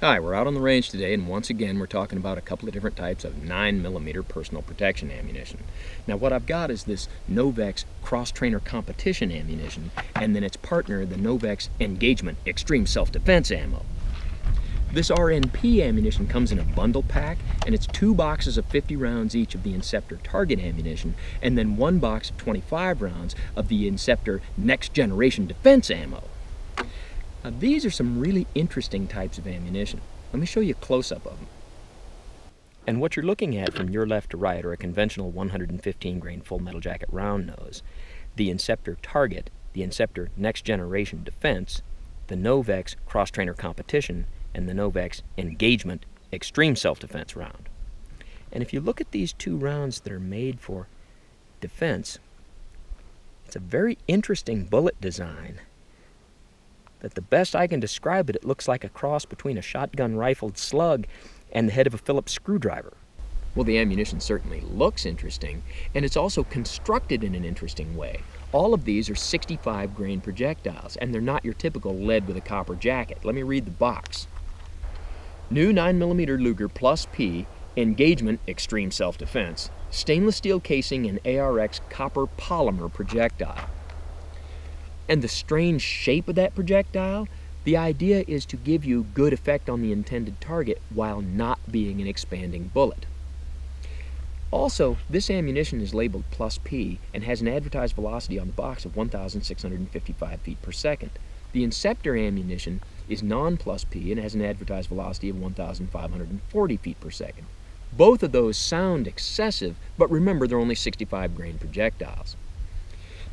Hi, we're out on the range today, and once again we're talking about a couple of different types of 9mm personal protection ammunition. Now what I've got is this NOV-X cross-trainer competition ammunition, and then its partner, the NOV-X Engagement Extreme Self-Defense ammo. This RNP ammunition comes in a bundle pack, and it's 2 boxes of 50 rounds each of the Inceptor target ammunition, and then 1 box of 25 rounds of the Inceptor Next Generation Defense ammo. Now, these are some really interesting types of ammunition. Let me show you a close-up of them. And what you're looking at from your left to right are a conventional 115 grain full metal jacket round nose, the Inceptor Target, the Inceptor Next Generation Defense, the NOV-X Cross-Trainer Competition, and the NOV-X Engagement Extreme Self-Defense round. And if you look at these 2 rounds that are made for defense, it's a very interesting bullet design. That the best I can describe it, it looks like a cross between a shotgun rifled slug and the head of a Phillips screwdriver. Well, the ammunition certainly looks interesting, and it's also constructed in an interesting way. All of these are 65 grain projectiles, and they're not your typical lead with a copper jacket. Let me read the box. New 9mm Luger Plus P Engagement Extreme Self-Defense, stainless steel casing and ARX copper polymer projectile. And the strange shape of that projectile, the idea is to give you good effect on the intended target while not being an expanding bullet. Also, this ammunition is labeled Plus P and has an advertised velocity on the box of 1,655 feet per second. The Inceptor ammunition is non-Plus P and has an advertised velocity of 1,540 feet per second. Both of those sound excessive, but remember they're only 65 grain projectiles.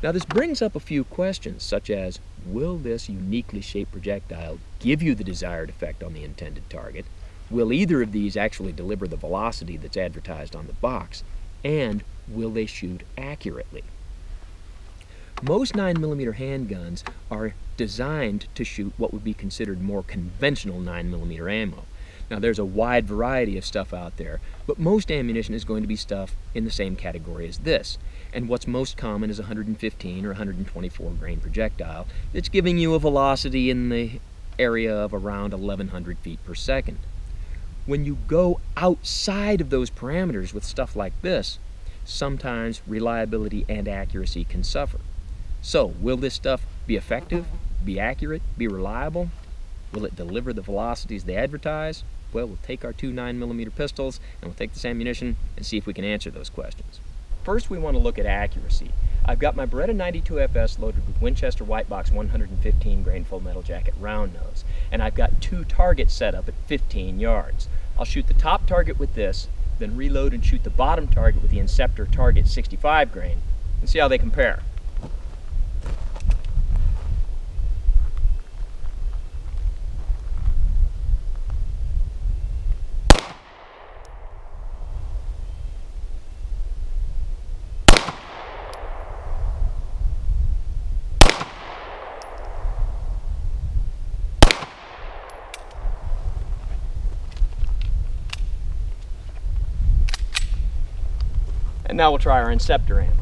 Now this brings up a few questions, such as, will this uniquely shaped projectile give you the desired effect on the intended target? Will either of these actually deliver the velocity that's advertised on the box? And will they shoot accurately? Most 9mm handguns are designed to shoot what would be considered more conventional 9mm ammo. Now there's a wide variety of stuff out there, but most ammunition is going to be stuff in the same category as this. And what's most common is a 115 or 124 grain projectile that's giving you a velocity in the area of around 1,100 feet per second. When you go outside of those parameters with stuff like this, sometimes reliability and accuracy can suffer. So, will this stuff be effective, be accurate, be reliable? Will it deliver the velocities they advertise? Well, we'll take our 2 9mm pistols and we'll take this ammunition and see if we can answer those questions. First, we want to look at accuracy. I've got my Beretta 92FS loaded with Winchester White Box 115 grain full metal jacket round nose, and I've got 2 targets set up at 15 yards. I'll shoot the top target with this, then reload and shoot the bottom target with the Inceptor Target 65 grain, and see how they compare. And now we'll try our Inceptor ammo.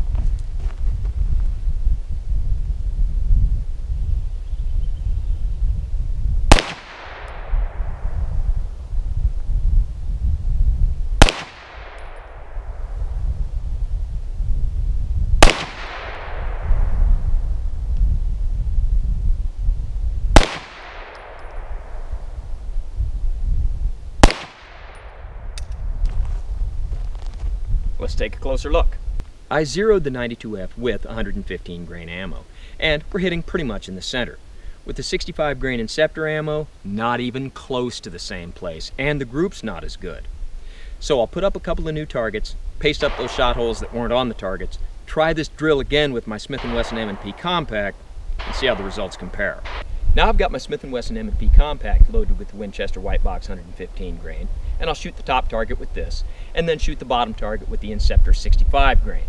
Let's take a closer look. I zeroed the 92F with 115 grain ammo, and we're hitting pretty much in the center. With the 65 grain Inceptor ammo, not even close to the same place, and the group's not as good. So I'll put up a couple of new targets, paste up those shot holes that weren't on the targets, try this drill again with my Smith & Wesson M&P Compact, and see how the results compare. Now I've got my Smith & Wesson M&P Compact loaded with the Winchester White Box 115 grain, and I'll shoot the top target with this, and then shoot the bottom target with the Inceptor 65 grain.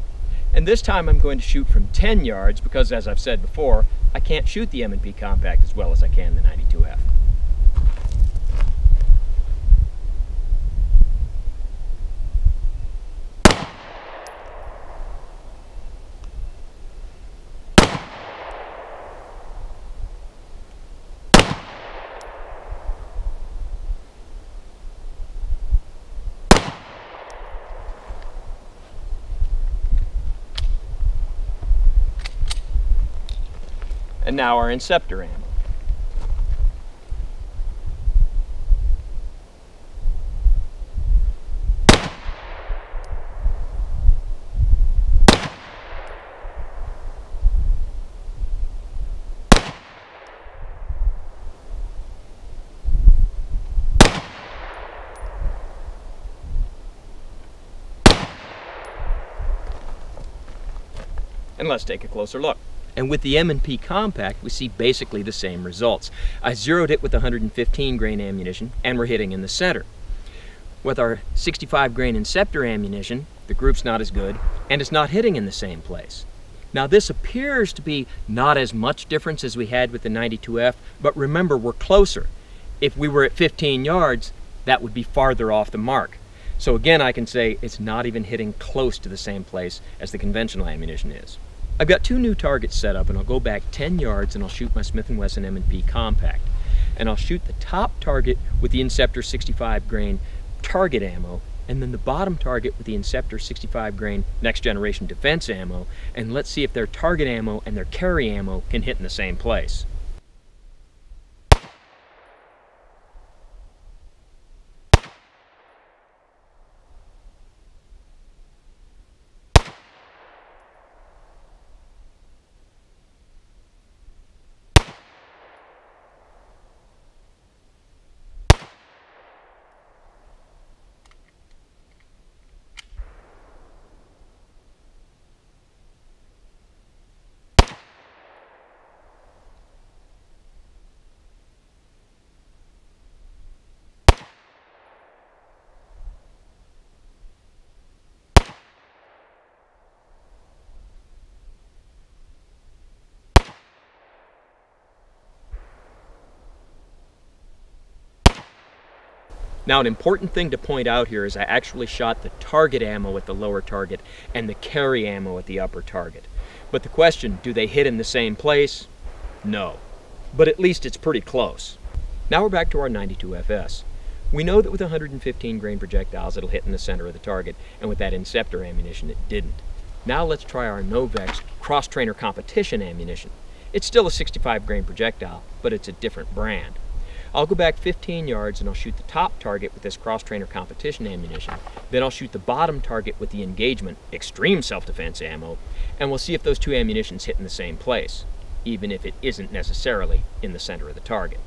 And this time I'm going to shoot from 10 yards because, as I've said before, I can't shoot the M&P Compact as well as I can the 92F. And now our Inceptor ammo. And let's take a closer look. And with the M&P Compact, we see basically the same results. I zeroed it with 115 grain ammunition, and we're hitting in the center. With our 65 grain Inceptor ammunition, the group's not as good, and it's not hitting in the same place. Now this appears to be not as much difference as we had with the 92F, but remember, we're closer. If we were at 15 yards, that would be farther off the mark. So again, I can say it's not even hitting close to the same place as the conventional ammunition is. I've got two new targets set up, and I'll go back 10 yards and I'll shoot my Smith & Wesson M&P Compact. And I'll shoot the top target with the Inceptor 65 grain target ammo, and then the bottom target with the Inceptor 65 grain next generation defense ammo, and let's see if their target ammo and their carry ammo can hit in the same place. Now, an important thing to point out here is I actually shot the target ammo at the lower target and the carry ammo at the upper target. But the question, do they hit in the same place? No. But at least it's pretty close. Now we're back to our 92FS. We know that with 115 grain projectiles it'll hit in the center of the target, and with that Inceptor ammunition it didn't. Now let's try our NOV-X cross-trainer competition ammunition. It's still a 65 grain projectile, but it's a different brand. I'll go back 15 yards and I'll shoot the top target with this cross-trainer competition ammunition. Then I'll shoot the bottom target with the Engagement extreme self-defense ammo, and we'll see if those two ammunitions hit in the same place, even if it isn't necessarily in the center of the target.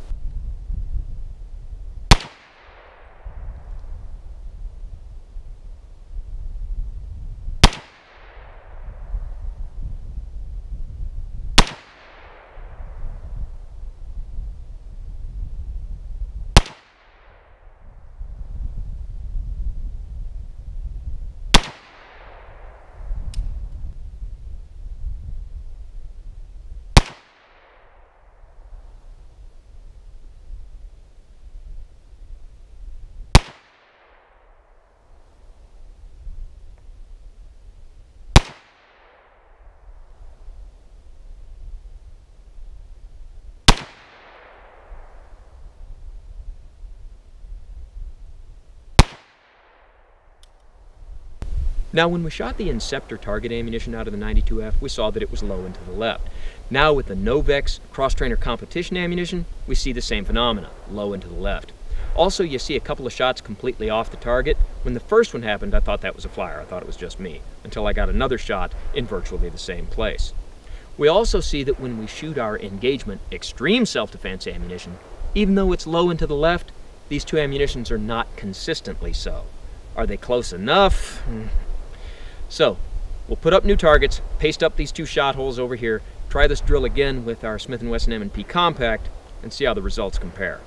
Now when we shot the Inceptor target ammunition out of the 92F, we saw that it was low and to the left. Now with the NOV-X cross-trainer competition ammunition, we see the same phenomena, low and to the left. Also, you see a couple of shots completely off the target. When the first one happened, I thought that was a flyer. I thought it was just me, until I got another shot in virtually the same place. We also see that when we shoot our Engagement extreme self-defense ammunition, even though it's low and to the left, these two ammunitions are not consistently so. Are they close enough? So, we'll put up new targets, paste up these two shot holes over here, try this drill again with our Smith & Wesson M&P Compact, and see how the results compare.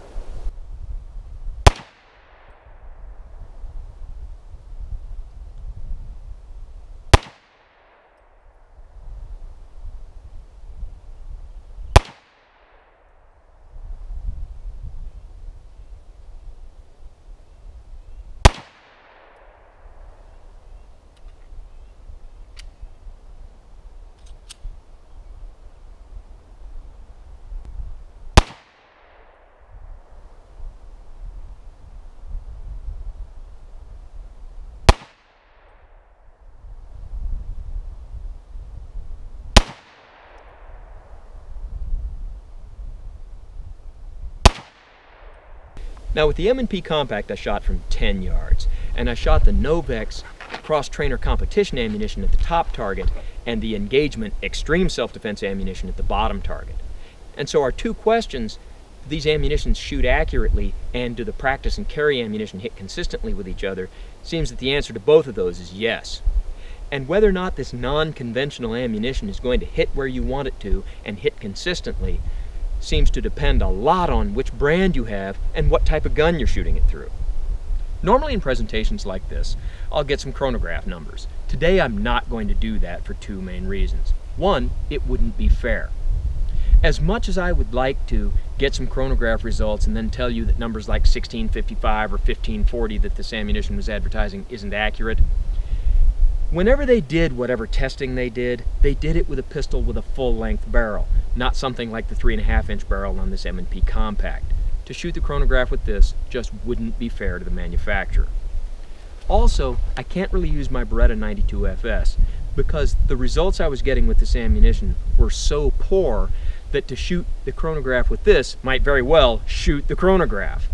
Now with the M&P Compact I shot from 10 yards, and I shot the NOV-X cross-trainer competition ammunition at the top target and the Engagement extreme self-defense ammunition at the bottom target. And so our two questions, do these ammunitions shoot accurately and do the practice and carry ammunition hit consistently with each other, seems that the answer to both of those is yes. And whether or not this non-conventional ammunition is going to hit where you want it to and hit consistently seems to depend a lot on which brand you have and what type of gun you're shooting it through. Normally in presentations like this, I'll get some chronograph numbers. Today I'm not going to do that for two main reasons. One, it wouldn't be fair. As much as I would like to get some chronograph results and then tell you that numbers like 1655 or 1540 that this ammunition was advertising isn't accurate, whenever they did whatever testing they did it with a pistol with a full-length barrel, not something like the 3.5-inch barrel on this M&P Compact. To shoot the chronograph with this just wouldn't be fair to the manufacturer. Also, I can't really use my Beretta 92 FS because the results I was getting with this ammunition were so poor that to shoot the chronograph with this might very well shoot the chronograph.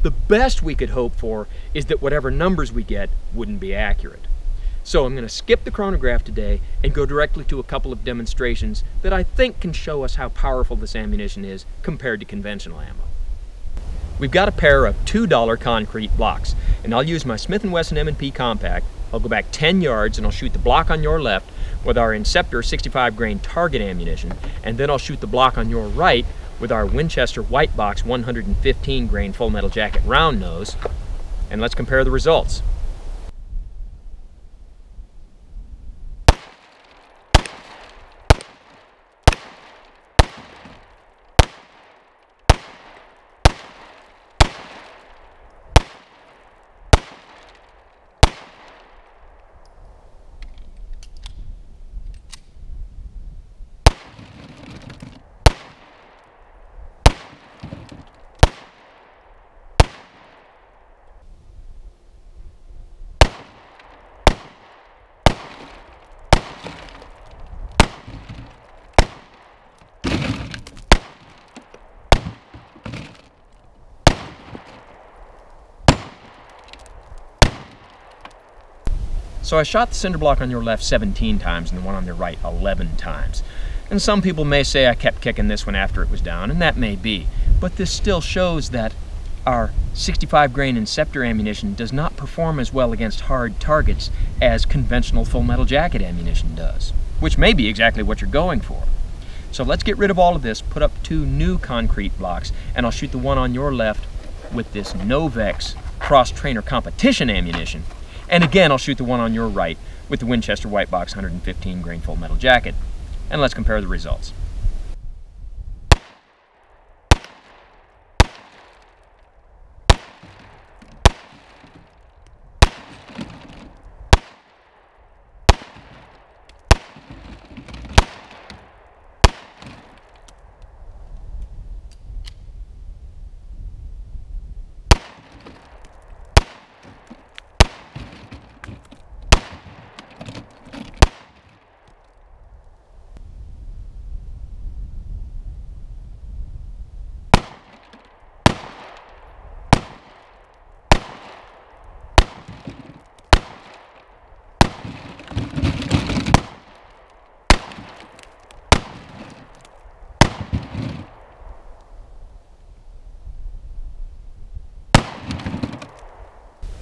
The best we could hope for is that whatever numbers we get wouldn't be accurate. So I'm going to skip the chronograph today and go directly to a couple of demonstrations that I think can show us how powerful this ammunition is compared to conventional ammo. We've got a pair of $2 concrete blocks, and I'll use my Smith & Wesson M&P Compact. I'll go back 10 yards and I'll shoot the block on your left with our Inceptor 65 grain target ammunition, and then I'll shoot the block on your right with our Winchester White Box 115 grain full metal jacket round nose, and let's compare the results. So I shot the cinder block on your left 17 times and the one on your right 11 times. And some people may say I kept kicking this one after it was down, and that may be. But this still shows that our 65 grain Inceptor ammunition does not perform as well against hard targets as conventional full metal jacket ammunition does, which may be exactly what you're going for. So let's get rid of all of this, put up two new concrete blocks, and I'll shoot the one on your left with this NOV-X cross-trainer competition ammunition. And again, I'll shoot the one on your right with the Winchester White Box 115 grain full metal jacket. And let's compare the results.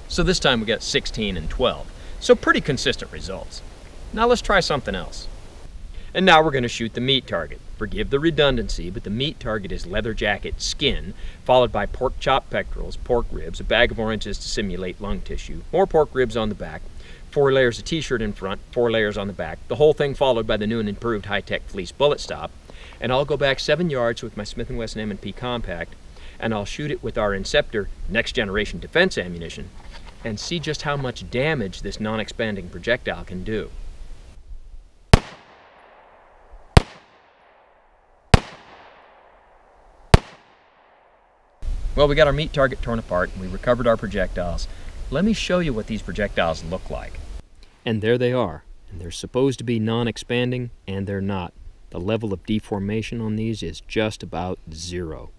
So this time we got 16 and 12. So pretty consistent results. Now let's try something else. And now we're going to shoot the meat target. Forgive the redundancy, but the meat target is leather jacket skin, followed by pork chop pectorals, pork ribs, a bag of oranges to simulate lung tissue, more pork ribs on the back, 4 layers of t-shirt in front, 4 layers on the back, the whole thing followed by the new and improved high-tech fleece bullet stop. And I'll go back 7 yards with my Smith & Wesson M&P Compact, and I'll shoot it with our Inceptor next generation defense ammunition, and see just how much damage this non-expanding projectile can do. Well, we got our meat target torn apart and we recovered our projectiles. Let me show you what these projectiles look like. And there they are. And they're supposed to be non-expanding, and they're not. The level of deformation on these is just about 0.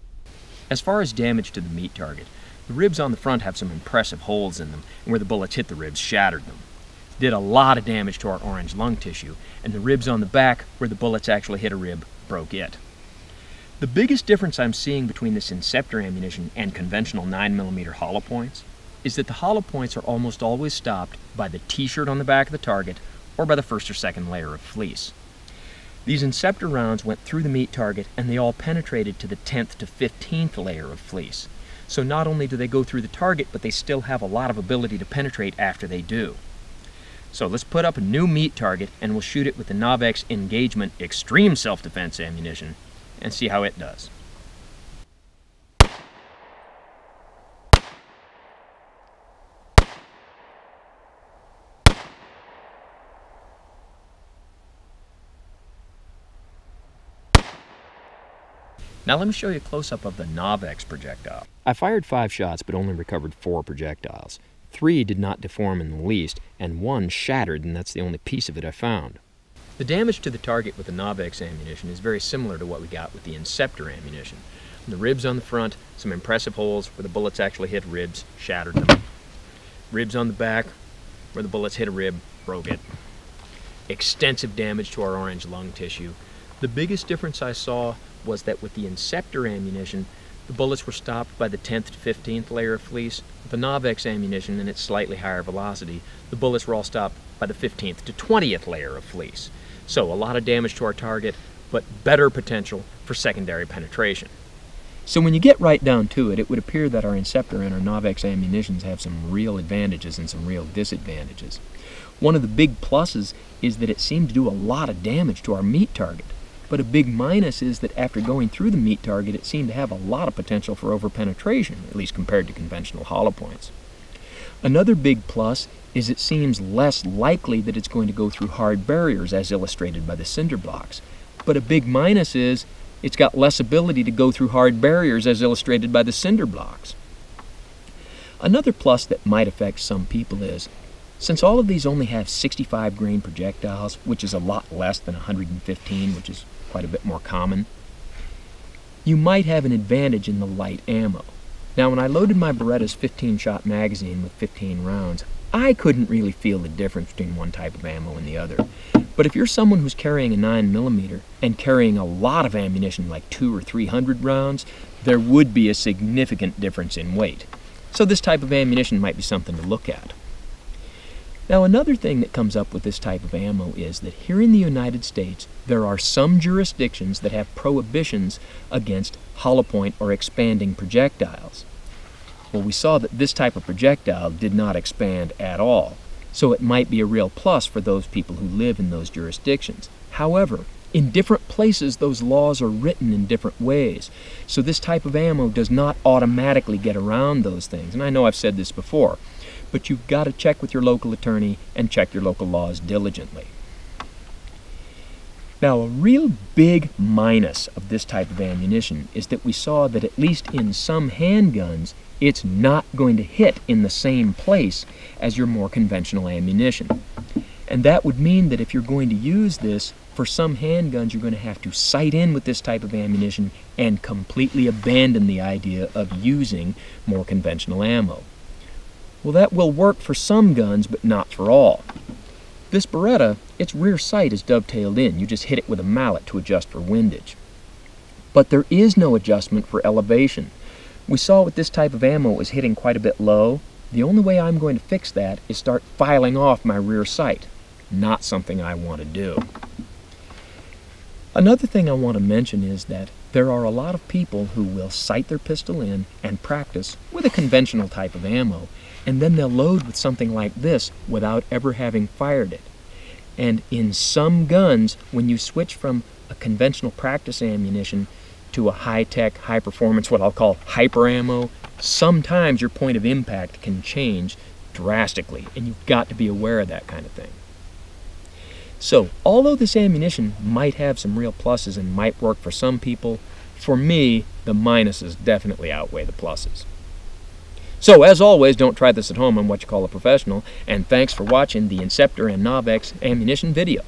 As far as damage to the meat target, The ribs on the front have some impressive holes in them, and where the bullets hit the ribs shattered them. Did a lot of damage to our orange lung tissue, and the ribs on the back, where the bullets actually hit a rib, broke it. The biggest difference I'm seeing between this Inceptor ammunition and conventional 9mm hollow points is that the hollow points are almost always stopped by the t-shirt on the back of the target or by the first or second layer of fleece. These Inceptor rounds went through the meat target and they all penetrated to the 10th to 15th layer of fleece. So not only do they go through the target, but they still have a lot of ability to penetrate after they do. So let's put up a new meat target and we'll shoot it with the NOV-X Engagement Extreme Self-Defense ammunition and see how it does. Now let me show you a close-up of the NOV-X projectile. I fired 5 shots but only recovered 4 projectiles. 3 did not deform in the least, and 1 shattered, and that's the only piece of it I found. The damage to the target with the NOV-X ammunition is very similar to what we got with the Inceptor ammunition. The ribs on the front, some impressive holes where the bullets actually hit ribs, shattered them. Ribs on the back, where the bullets hit a rib, broke it. Extensive damage to our orange lung tissue. The biggest difference I saw was that with the Inceptor ammunition, the bullets were stopped by the 10th to 15th layer of fleece. With the NOV-X ammunition and its slightly higher velocity, the bullets were all stopped by the 15th to 20th layer of fleece. So a lot of damage to our target, but better potential for secondary penetration. So when you get right down to it, it would appear that our Inceptor and our NOV-X ammunitions have some real advantages and some real disadvantages. One of the big pluses is that it seemed to do a lot of damage to our meat target. But a big minus is that after going through the meat target, it seemed to have a lot of potential for overpenetration, at least compared to conventional hollow points. Another big plus is it seems less likely that it's going to go through hard barriers, as illustrated by the cinder blocks. But a big minus is it's got less ability to go through hard barriers, as illustrated by the cinder blocks. Another plus that might affect some people is, since all of these only have 65 grain projectiles, which is a lot less than 115, which is quite a bit more common, you might have an advantage in the light ammo. Now, when I loaded my Beretta's 15-shot magazine with 15 rounds, I couldn't really feel the difference between one type of ammo and the other. But if you're someone who's carrying a 9mm and carrying a lot of ammunition, like 200 or 300 rounds, there would be a significant difference in weight. So this type of ammunition might be something to look at. Now, another thing that comes up with this type of ammo is that here in the United States, there are some jurisdictions that have prohibitions against hollow point or expanding projectiles. Well, we saw that this type of projectile did not expand at all, so it might be a real plus for those people who live in those jurisdictions. However, in different places, those laws are written in different ways, so this type of ammo does not automatically get around those things. And I know I've said this before, but you've got to check with your local attorney and check your local laws diligently. Now, a real big minus of this type of ammunition is that we saw that at least in some handguns, it's not going to hit in the same place as your more conventional ammunition. And that would mean that if you're going to use this, for some handguns, you're going to have to sight in with this type of ammunition and completely abandon the idea of using more conventional ammo. Well, that will work for some guns, but not for all. This Beretta, its rear sight is dovetailed in. You just hit it with a mallet to adjust for windage. But there is no adjustment for elevation. We saw with this type of ammo it was hitting quite a bit low. The only way I'm going to fix that is start filing off my rear sight. Not something I want to do. Another thing I want to mention is that there are a lot of people who will sight their pistol in and practice with a conventional type of ammo, and then they'll load with something like this without ever having fired it. And in some guns, when you switch from a conventional practice ammunition to a high-tech, high-performance, what I'll call hyper ammo, sometimes your point of impact can change drastically, and you've got to be aware of that kind of thing. So, although this ammunition might have some real pluses and might work for some people, for me, the minuses definitely outweigh the pluses. So, as always, don't try this at home. I'm what you call a professional, and thanks for watching the Inceptor and NOV-X ammunition video.